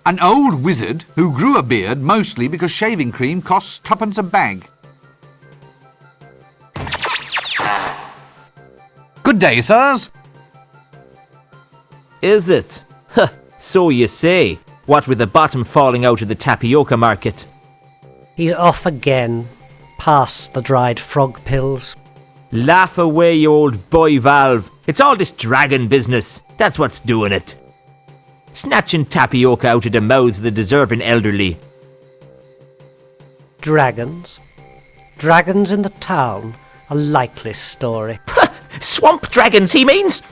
An old wizard who grew a beard mostly because shaving cream costs twopence a bag. Good day, sirs. Is it? Huh, so you say. What with the bottom falling out of the tapioca market. He's off again, past the dried frog pills. Laugh away, you old boy valve. It's all this dragon business. That's what's doing it. Snatching tapioca out of the mouths of the deserving elderly. Dragons? Dragons in the town? A likely story. Swamp dragons, he means?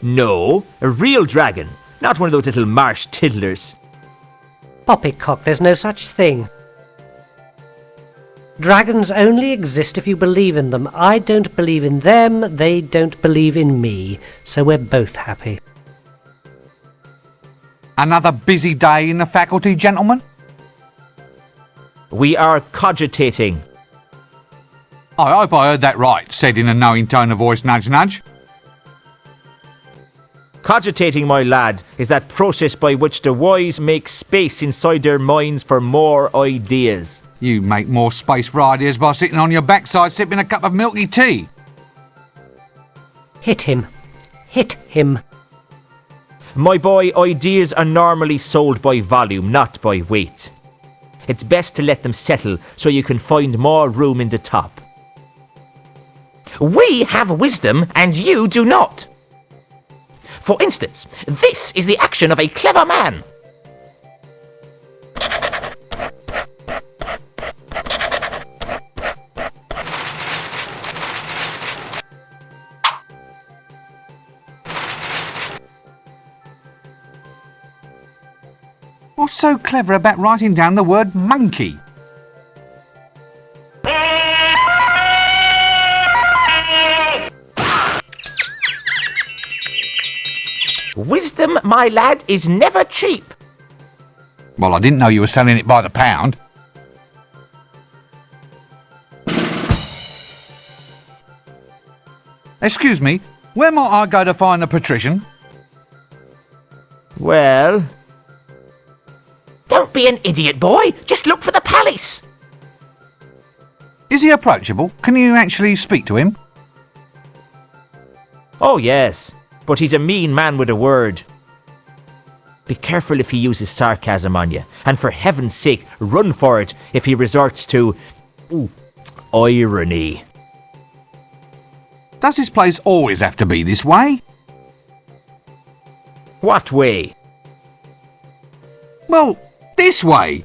No, a real dragon. Not one of those little marsh tiddlers. Poppycock, there's no such thing. Dragons only exist if you believe in them. I don't believe in them, they don't believe in me. So we're both happy. Another busy day in the faculty, gentlemen? We are cogitating. I hope I heard that right, said in a knowing tone of voice, nudge nudge. Cogitating, my lad, is that process by which the wise make space inside their minds for more ideas. You make more space for ideas by sitting on your backside sipping a cup of milky tea. Hit him. Hit him. My boy, ideas are normally sold by volume, not by weight. It's best to let them settle so you can find more room in the top. We have wisdom and you do not. For instance, this is the action of a clever man. What's so clever about writing down the word monkey? Wisdom, my lad, is never cheap. Well, I didn't know you were selling it by the pound. Excuse me, where might I go to find the patrician? Well... Don't be an idiot, boy. Just look for the palace. Is he approachable? Can you actually speak to him? Oh, yes. But he's a mean man with a word. Be careful if he uses sarcasm on you. And for heaven's sake, run for it if he resorts to... irony. Does this place always have to be this way? What way? Well, this way.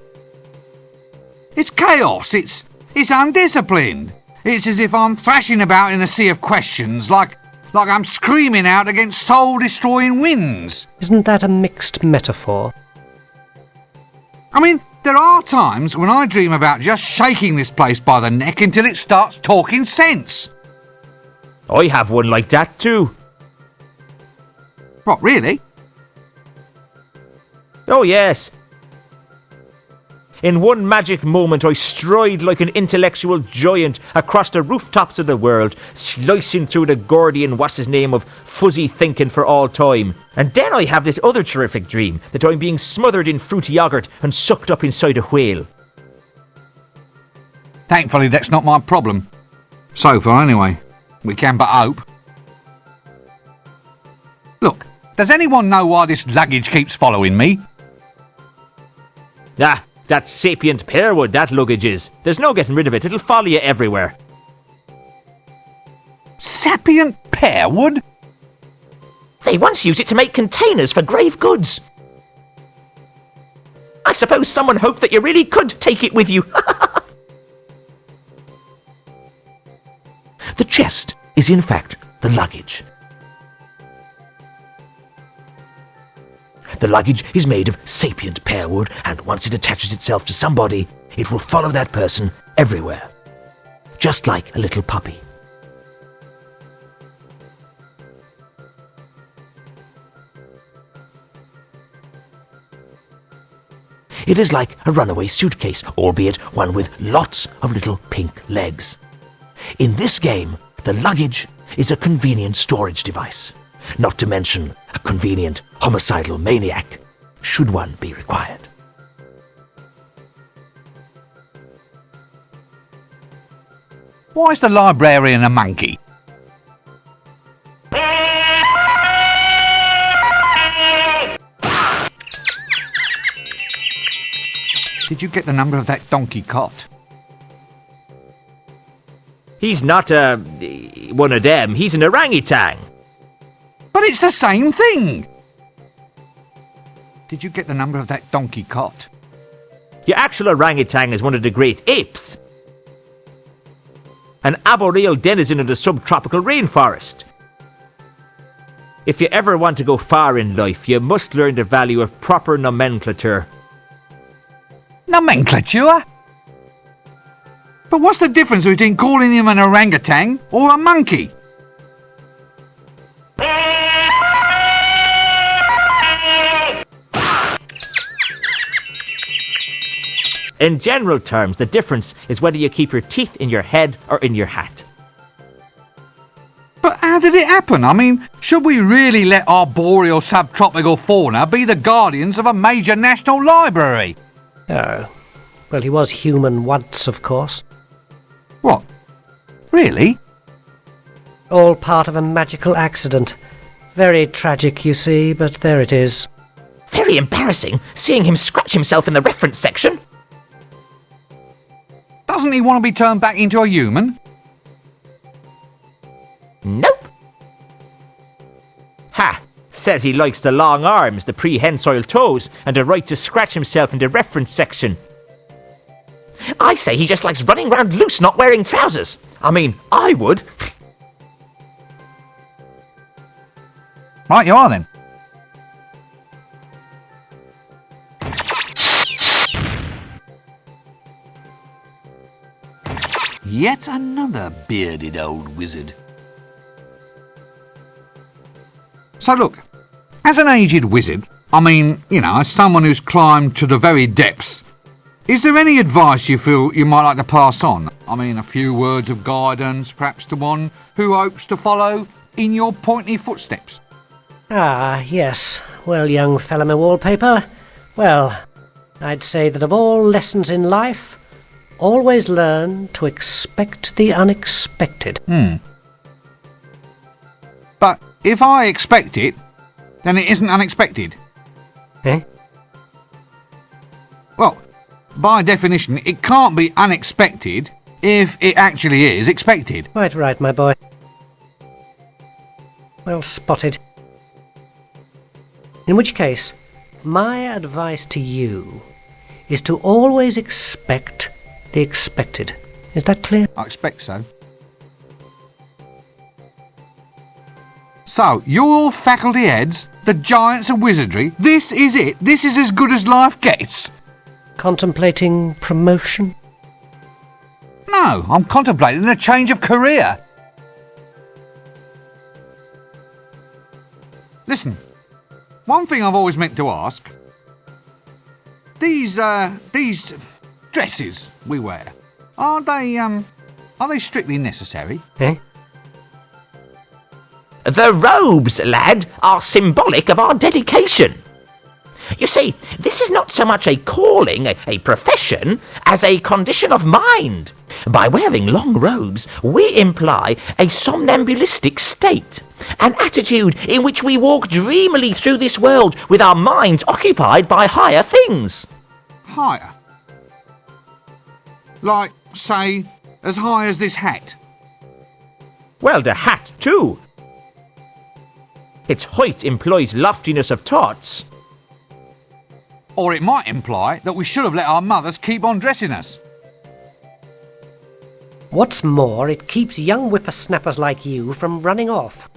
It's chaos. It's undisciplined. It's as if I'm thrashing about in a sea of questions, like I'm screaming out against soul-destroying winds. Isn't that a mixed metaphor? I mean, there are times when I dream about just shaking this place by the neck until it starts talking sense. I have one like that too. What, really? Oh, yes. In one magic moment, I stride like an intellectual giant across the rooftops of the world, slicing through the Gordian what's-his-name of fuzzy thinking for all time. And then I have this other terrific dream, that I'm being smothered in fruity yoghurt and sucked up inside a whale. Thankfully, that's not my problem. So far, anyway. We can but hope. Look, does anyone know why this luggage keeps following me? Ah, that's sapient pearwood, that luggage is. There's no getting rid of it, it'll follow you everywhere. Sapient pearwood? They once used it to make containers for grave goods. I suppose someone hoped that you really could take it with you. The chest is in fact the luggage. The luggage is made of sapient pearwood, and once it attaches itself to somebody, it will follow that person everywhere. Just like a little puppy. It is like a runaway suitcase, albeit one with lots of little pink legs. In this game, the luggage is a convenient storage device, not to mention a convenient homicidal maniac. should one be required. Why is the librarian a monkey? Did you get the number of that donkey cot? He's not one of them, he's an orangutan. But it's the same thing! Did you get the number of that donkey cot? The actual orangutan is one of the great apes. An arboreal denizen of the subtropical rainforest. If you ever want to go far in life, you must learn the value of proper nomenclature. Nomenclature? But what's the difference between calling him an orangutan or a monkey? In general terms, the difference is whether you keep your teeth in your head or in your hat. But how did it happen? I mean, should we really let arboreal subtropical fauna be the guardians of a major national library? Oh. Well, he was human once, of course. What? Really? All part of a magical accident. Very tragic, you see, but there it is. Very embarrassing, seeing him scratch himself in the reference section. Doesn't he want to be turned back into a human? Nope. Ha! Says he likes the long arms, the prehensile toes, and the right to scratch himself in the reference section. I say he just likes running round loose, not wearing trousers. I mean, I would. Right you are then. Yet another bearded old wizard. So look, as an aged wizard, I mean, as someone who's climbed to the very depths, is there any advice you feel you might like to pass on? I mean, a few words of guidance, perhaps to one who hopes to follow in your pointy footsteps? Ah, yes. Well, young fellow wallpaper, well, I'd say that of all lessons in life, always learn to expect the unexpected. But if I expect it, then it isn't unexpected. Eh? Well, by definition, it can't be unexpected if it actually is expected. Quite right, my boy. Well spotted. In which case, my advice to you is to always expect the expected. Is that clear? I expect so. So, your faculty heads, the giants of wizardry, this is it? This is as good as life gets? Contemplating promotion? No, I'm contemplating a change of career. Listen, one thing I've always meant to ask. These dresses we wear, are they strictly necessary? Eh? The robes, lad, are symbolic of our dedication. You see, this is not so much a calling, a profession, as a condition of mind. By wearing long robes, we imply a somnambulistic state, an attitude in which we walk dreamily through this world with our minds occupied by higher things. Higher? Like, say, as high as this hat? Well, the hat too. Its height implies loftiness of thoughts. Or it might imply that we should have let our mothers keep on dressing us. What's more, it keeps young whippersnappers like you from running off.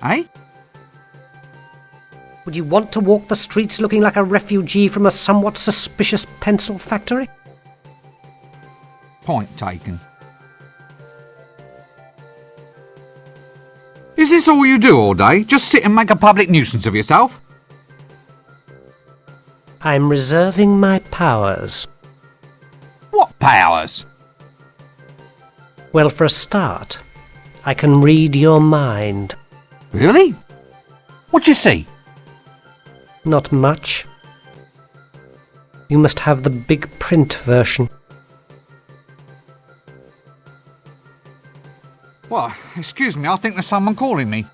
Eh? Would you want to walk the streets looking like a refugee from a somewhat suspicious pencil factory? Point taken. Is this all you do all day? Just sit and make a public nuisance of yourself? I'm reserving my powers. What powers? Well, for a start, I can read your mind. Really? What do you see? Not much. You must have the big print version. Well, excuse me, I think there's someone calling me.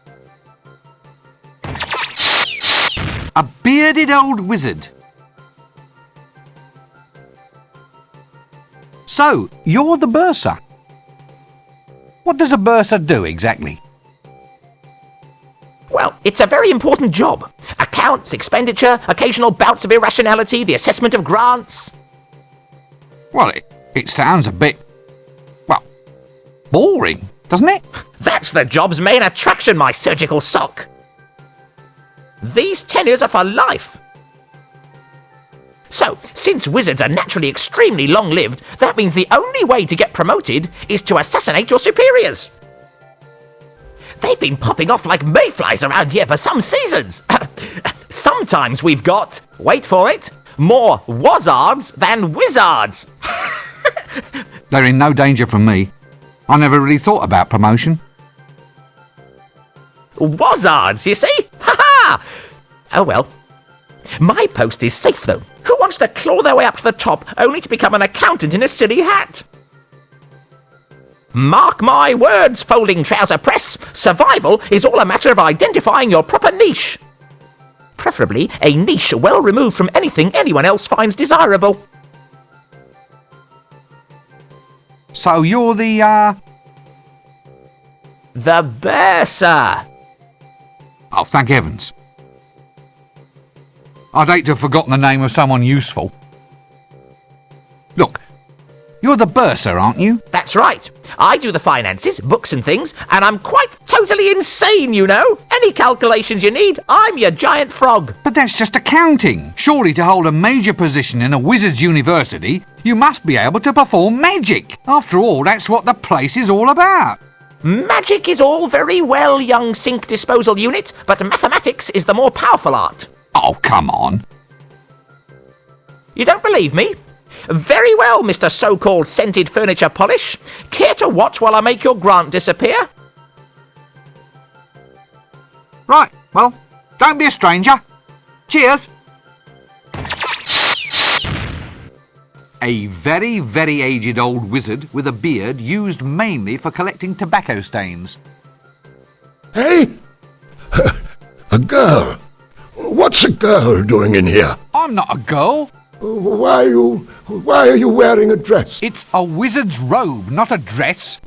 A bearded old wizard. So, you're the bursar. What does a bursar do exactly? Well, it's a very important job. Accounts, expenditure, occasional bouts of irrationality, the assessment of grants. Well, it sounds a bit, well, boring, doesn't it? That's the job's main attraction, my surgical sock. These tenures are for life. So, since wizards are naturally extremely long-lived, that means the only way to get promoted is to assassinate your superiors. They've been popping off like mayflies around here for some seasons. Sometimes we've got, wait for it, more wazards than wizards. They're in no danger from me. I never really thought about promotion. Wazards, you see? Ha-ha! Oh well. My post is safe, though. Who wants to claw their way up to the top only to become an accountant in a silly hat? Mark my words, folding trouser press. Survival is all a matter of identifying your proper niche. Preferably a niche well removed from anything anyone else finds desirable. So you're the bursar. Oh, thank heavens. I'd hate to have forgotten the name of someone useful. Look, you're the bursar, aren't you? That's right. I do the finances, books and things, and I'm quite totally insane, you know. Any calculations you need, I'm your giant frog. But that's just accounting. Surely to hold a major position in a wizard's university, you must be able to perform magic. After all, that's what the place is all about. Magic is all very well, young sink disposal unit, but mathematics is the more powerful art. Oh, come on. You don't believe me? Very well, Mr. So-called scented furniture polish. Care to watch while I make your grant disappear? Right, well, don't be a stranger. Cheers. A very, very aged old wizard with a beard used mainly for collecting tobacco stains. Hey? A girl? What's a girl doing in here? I'm not a girl. Why are you wearing a dress? It's a wizard's robe, not a dress.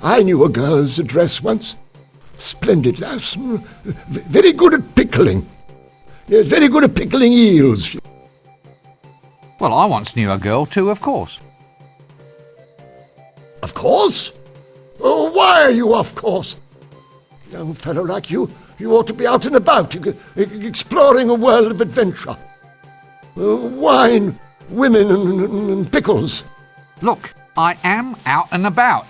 I knew a girl's dress once. Splendid lass. Very good at pickling. Yes, very good at pickling eels. Well, I once knew a girl too, of course. Of course? Oh, why are you of course? Young fellow like you ought to be out and about, exploring a world of adventure. Wine, women, and pickles. Look, I am out and about.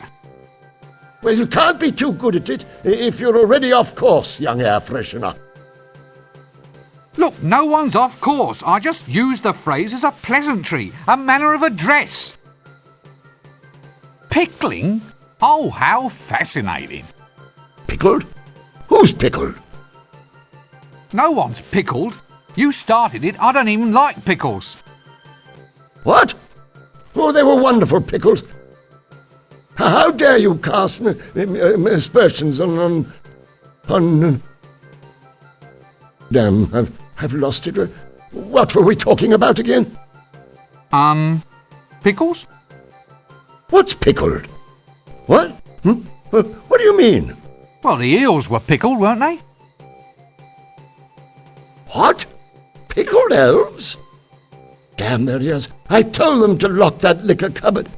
Well, you can't be too good at it if you're already off course, young air freshener. Look, no one's off course. I just used the phrase as a pleasantry, a manner of address. Pickling? Oh, how fascinating. Pickled? Who's pickled? No one's pickled. You started it. I don't even like pickles. What? Oh, they were wonderful pickles. How dare you cast aspersions on... Damn, I've lost it. What were we talking about again? Pickles? What's pickled? What? What do you mean? Well, the eels were pickled, weren't they? What? Pickled elves? Damn their ears. I told them to lock that liquor cupboard.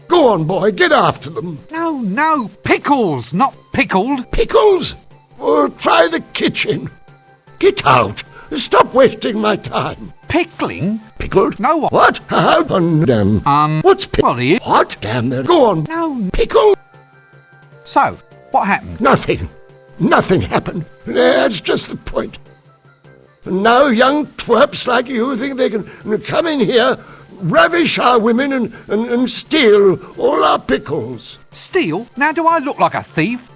Go on, boy, get after them. No, pickles, not pickled. Pickles? Or try the kitchen. Get out. Stop wasting my time. Pickling? Pickled? No one. What? How? Damn. What's Well, the... What? Damn it. Go on. No. Pickle? So, what happened? Nothing. Nothing happened. That's just the point. And now young twerps like you think they can come in here, ravish our women and steal all our pickles. Steal? Now do I look like a thief?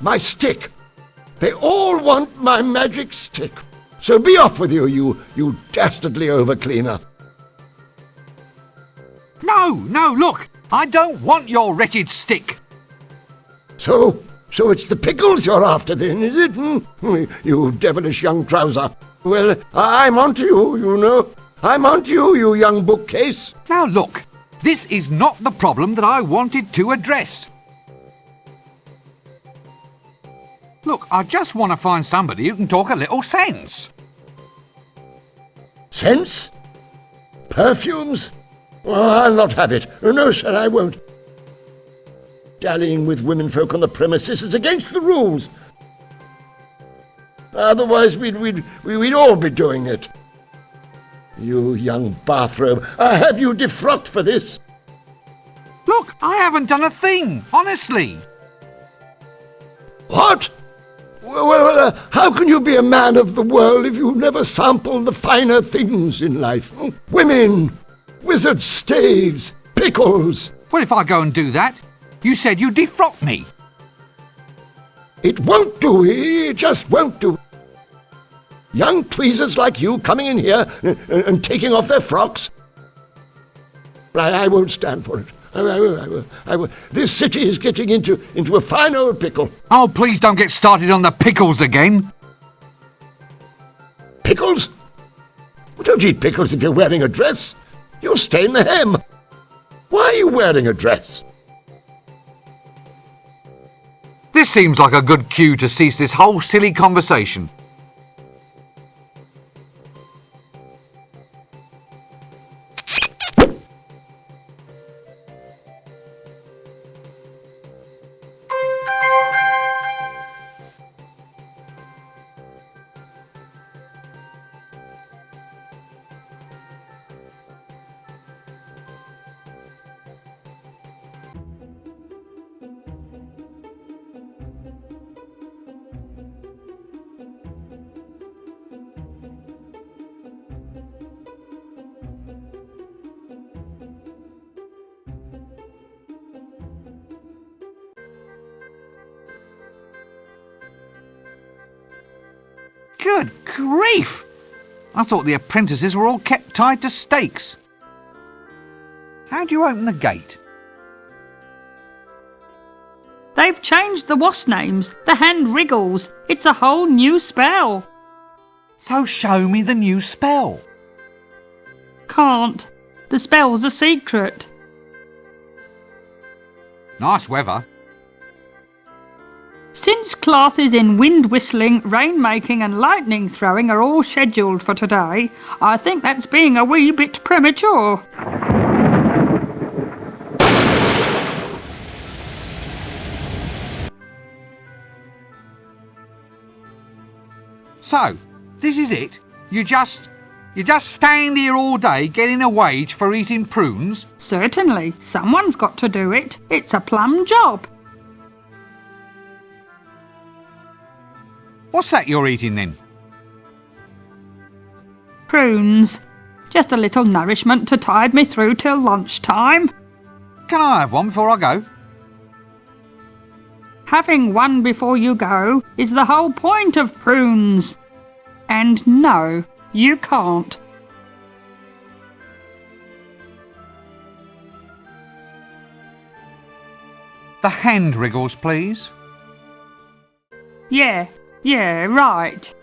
My stick. They all want my magic stick. So be off with you, you dastardly overcleaner. No, look! I don't want your wretched stick! So it's the pickles you're after then, is it? You devilish young trouser. Well, I'm onto you, you know. I'm onto you, you young bookcase. Now look, this is not the problem that I wanted to address. Look, I just want to find somebody who can talk a little sense. Sense? Perfumes? Oh, I'll not have it. No, sir, I won't. Dallying with womenfolk on the premises is against the rules. Otherwise, we'd all be doing it. You young bathrobe, I have you defrocked for this. Look, I haven't done a thing, honestly. What? Well, how can you be a man of the world if you never sample the finer things in life? Women, wizard staves, pickles. Well, if I go and do that, you said you'd defrock me. It won't do, it just won't do. Young tweezers like you coming in here and taking off their frocks. I won't stand for it. I will. This city is getting into a fine old pickle. Oh, please don't get started on the pickles again. Pickles? Well, don't eat pickles if you're wearing a dress. You'll stain the hem. Why are you wearing a dress? This seems like a good cue to cease this whole silly conversation. Good grief! I thought the apprentices were all kept tied to stakes. How do you open the gate? They've changed the wasp names. The hand wriggles. It's a whole new spell. So show me the new spell. Can't. The spell's a secret. Nice weather. Since classes in wind whistling, rain making and lightning throwing are all scheduled for today, I think that's being a wee bit premature. So, this is it? You just stand here all day getting a wage for eating prunes? Certainly, someone's got to do it. It's a plum job. What's that you're eating then? Prunes. Just a little nourishment to tide me through till lunchtime. Can I have one before I go? Having one before you go is the whole point of prunes. And no, you can't. The hand wriggles, please. Yeah, right.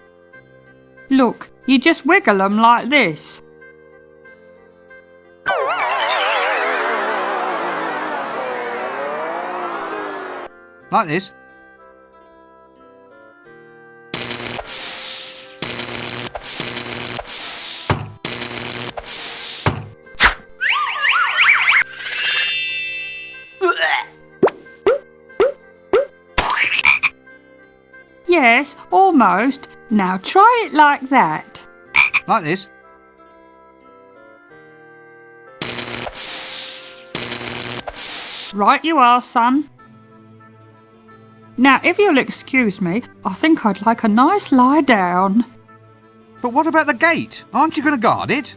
Look, you just wiggle 'em like this. Like this. Yes, almost. Now try it like that. Like this. Right you are, son. Now, if you'll excuse me, I think I'd like a nice lie down. But what about the gate? Aren't you going to guard it?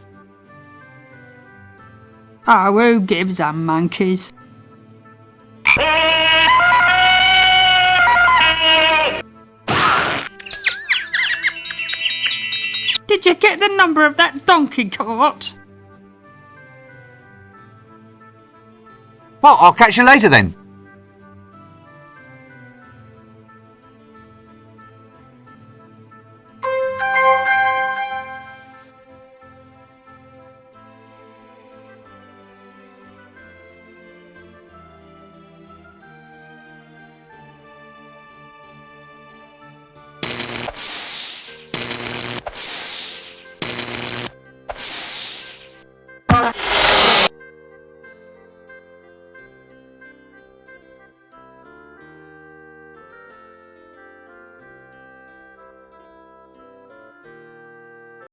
Oh, who gives a monkeys? Did you get the number of that donkey cart? Well, I'll catch you later then.